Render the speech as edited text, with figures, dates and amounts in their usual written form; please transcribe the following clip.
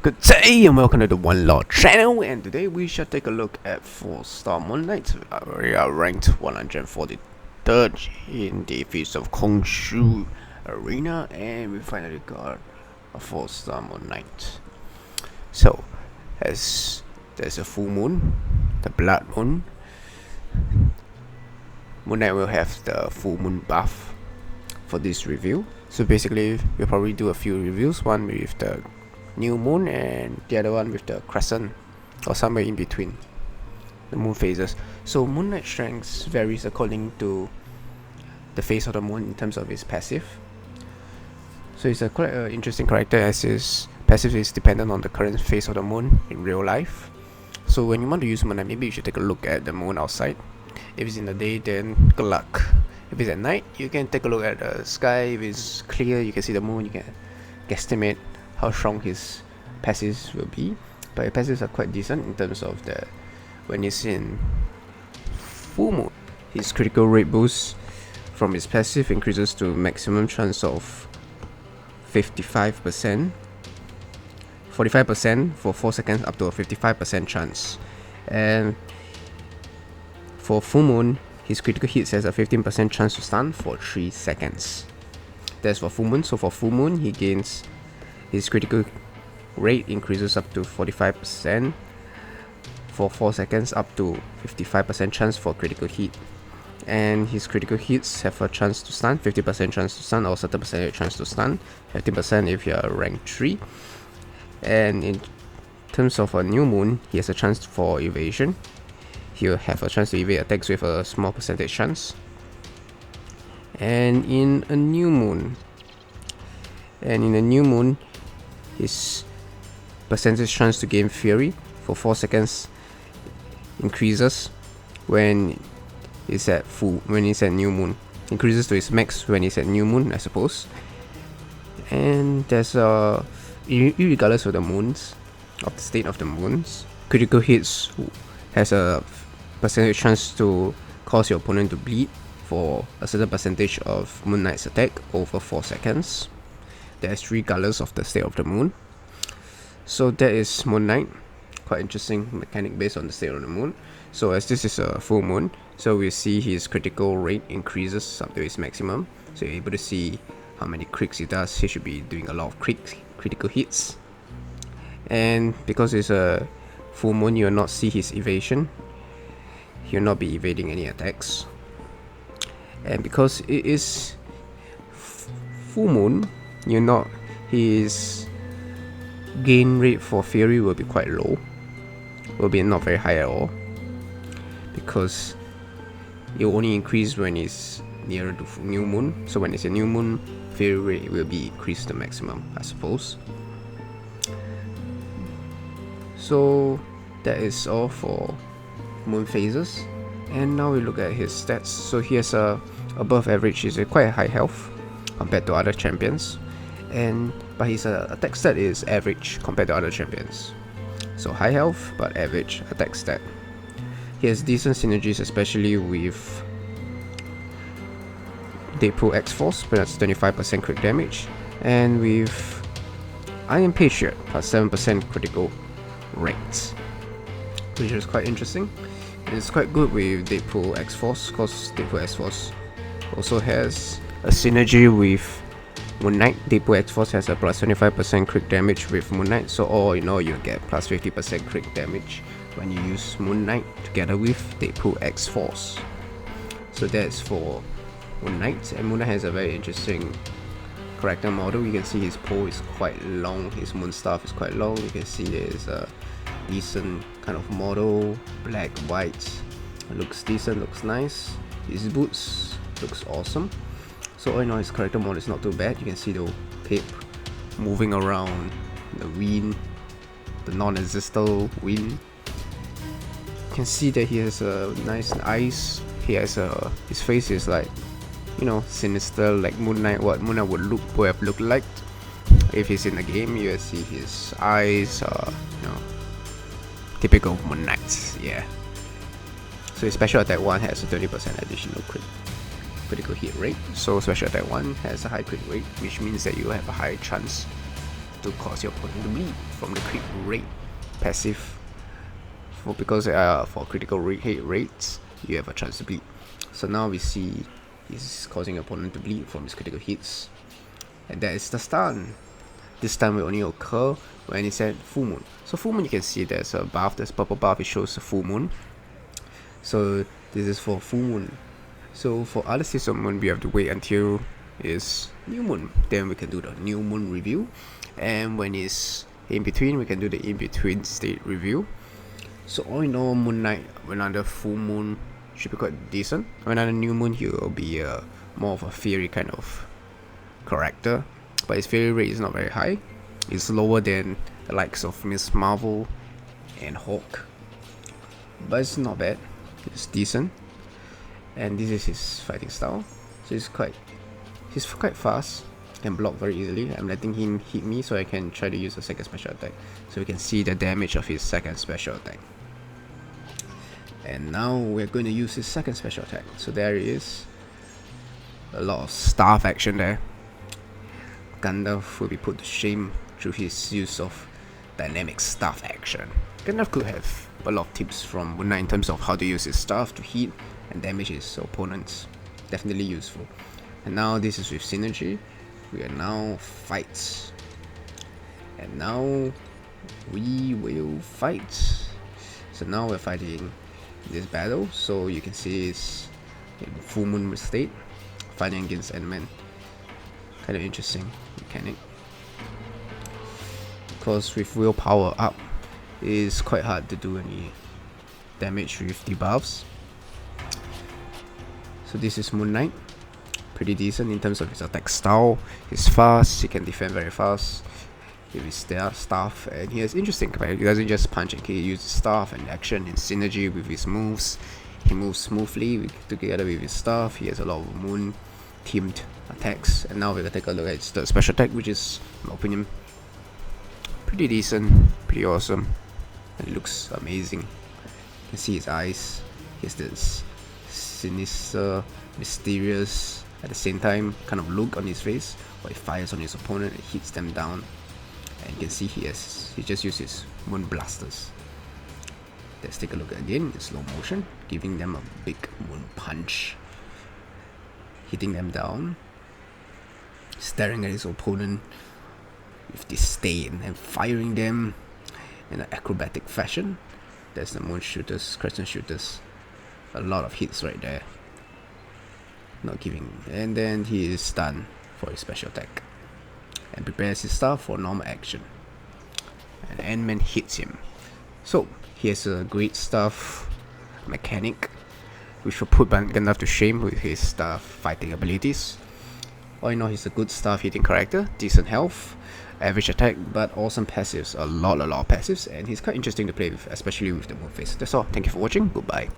Good day and welcome to the One Lord channel, and today we shall take a look at 4-star Moon Knight. We are ranked 143rd in the Feast of Khonsu arena, and we finally got a 4-star Moon Knight. So, as there's a full moon, the blood moon, Moon Knight will have the full moon buff for this review. So basically, we'll probably do a few reviews, one with the new moon and the other one with the crescent, or somewhere in between the moon phases. So Moon Knight strength varies according to the phase of the moon in terms of its passive. So it's a quite interesting character, as his passive is dependent on the current phase of the moon in real life. So when you want to use Moon Knight, maybe you should take a look at the moon outside. If it's in the day, then good luck. If it's at night, you can take a look at the sky. If it's clear, you can see the moon, you can guesstimate how strong his passives will be. But his passives are quite decent in terms of the when he's in full moon, his critical rate boost from his passive increases to maximum chance of 55%, 45% for 4 seconds, up to a 55% chance. And for full moon, his critical hits has a 15% chance to stun for 3 seconds. That's for full moon. So for full moon, he gains his critical rate increases up to 45% for 4 seconds, up to 55% chance for critical hit. And his critical hits have a chance to stun, 50% chance to stun, or certain percentage chance to stun, 15% if you are rank 3. And in terms of a new moon, he has a chance for evasion. He'll have a chance to evade attacks with a small percentage chance. And in a new moon, his percentage chance to gain fury for 4 seconds increases when it's at new moon. Increases to its max when it's at new moon, I suppose. And there's regardless of the moons, of the state of the moons, critical hits has a percentage chance to cause your opponent to bleed for a certain percentage of Moon Knight's attack over 4 seconds. That's regardless of the state of the moon. So that is Moon Knight. Quite interesting mechanic based on the state of the moon. So as this is a full moon, so we see his critical rate increases up to its maximum. So you're able to see how many crits he does. He should be doing a lot of critical hits. And because it's a full moon, you will not see his evasion. He'll not be evading any attacks. And because it is full moon, his gain rate for fury will be quite low, will be not very high at all, because it will only increase when it's nearer to new moon. So when it's a new moon, fury rate will be increased to maximum, I suppose. So that is all for moon phases. And now we look at his stats. So he has a above average, he's quite high health compared to other champions, but his attack stat is average compared to other champions. So high health but average attack stat. He has decent synergies, especially with Deadpool X-Force, but that's 25% crit damage, and with Iron Patriot plus 7% critical rate, which is quite interesting. It's quite good with Deadpool X-Force, because Deadpool X-Force also has a synergy with Moon Knight. Deadpool X-Force has a plus 25% crit damage with Moon Knight, so all in all you get plus 50% crit damage when you use Moon Knight together with Deadpool X-Force. So that's for Moon Knight. And Moon Knight has a very interesting character model. You can see his pole is quite long, his moon staff is quite long. You can see there's a decent kind of model, black, white, looks decent, looks nice. His boots looks awesome. So all in all, his character model is not too bad. You can see the cape moving around, the wind, the non-existent wind. You can see that he has a nice eyes. His face is like, sinister, like Moon Knight. What Moon Knight would have looked like if he's in the game. You see his eyes, typical Moon Knight, yeah. So his special attack 1 has a 30% additional critical hit rate. So special attack 1 has a high crit rate, which means that you have a high chance to cause your opponent to bleed from the crit rate passive. Because for critical hit rates, you have a chance to bleed. So now we see he's causing your opponent to bleed from his critical hits, and that is the stun. This stun will only occur when it's at full moon. So full moon, you can see there's a buff, there's purple buff, it shows the full moon. So this is for full moon. So for other states of moon, we have to wait until it's new moon. Then we can do the new moon review, and when it's in between, we can do the in between state review. So all in all, Moon Knight, when under full moon, should be quite decent. When under new moon, he will be more of a fairy kind of character, but his fairy rate is not very high. It's lower than the likes of Miss Marvel and Hawk, but it's not bad. It's decent, and this is his fighting style. So he's quite fast, can block very easily. I'm letting him hit me so I can try to use a second special attack, so we can see the damage of his second special attack. And now we're going to use his second special attack. So there he is. A lot of staff action there. Gandalf will be put to shame through his use of dynamic staff action. Gandalf could have a lot of tips from Moon Knight in terms of how to use his staff to hit and damage his opponents. Definitely useful. And now this is with synergy. We are now fights. And now we will fight. So now we're fighting this battle, so you can see it's in full moon state, fighting against Ant-Man. Kind of interesting mechanic, because with willpower up, it is quite hard to do any damage with debuffs. So this is Moon Knight, pretty decent in terms of his attack style. He's fast, he can defend very fast with his staff, and he has interesting capacity. He doesn't just punch and kill, he uses staff and action in synergy with his moves. He moves smoothly together with his staff. He has a lot of moon themed attacks, and now we're gonna take a look at the special attack, which is, in my opinion, pretty decent, pretty awesome. It looks amazing. You can see his eyes. He has this sinister, mysterious, at the same time kind of look on his face, where he fires on his opponent and hits them down. And you can see he just uses moon blasters. Let's take a look again in slow motion, giving them a big moon punch, hitting them down, staring at his opponent with disdain and firing them in an acrobatic fashion. There's the moon shooters, crescent shooters. A lot of hits right there. Not giving, and then he is done for his special attack and prepares his staff for normal action, and Ant-Man hits him. So he has a great staff mechanic, which will put Gandalf to shame with his staff fighting abilities. All in all, he's a good staff hitting character, decent health, average attack, but awesome passives, a lot of passives, and he's quite interesting to play with, especially with the moon face. That's all. Thank you for watching. Goodbye.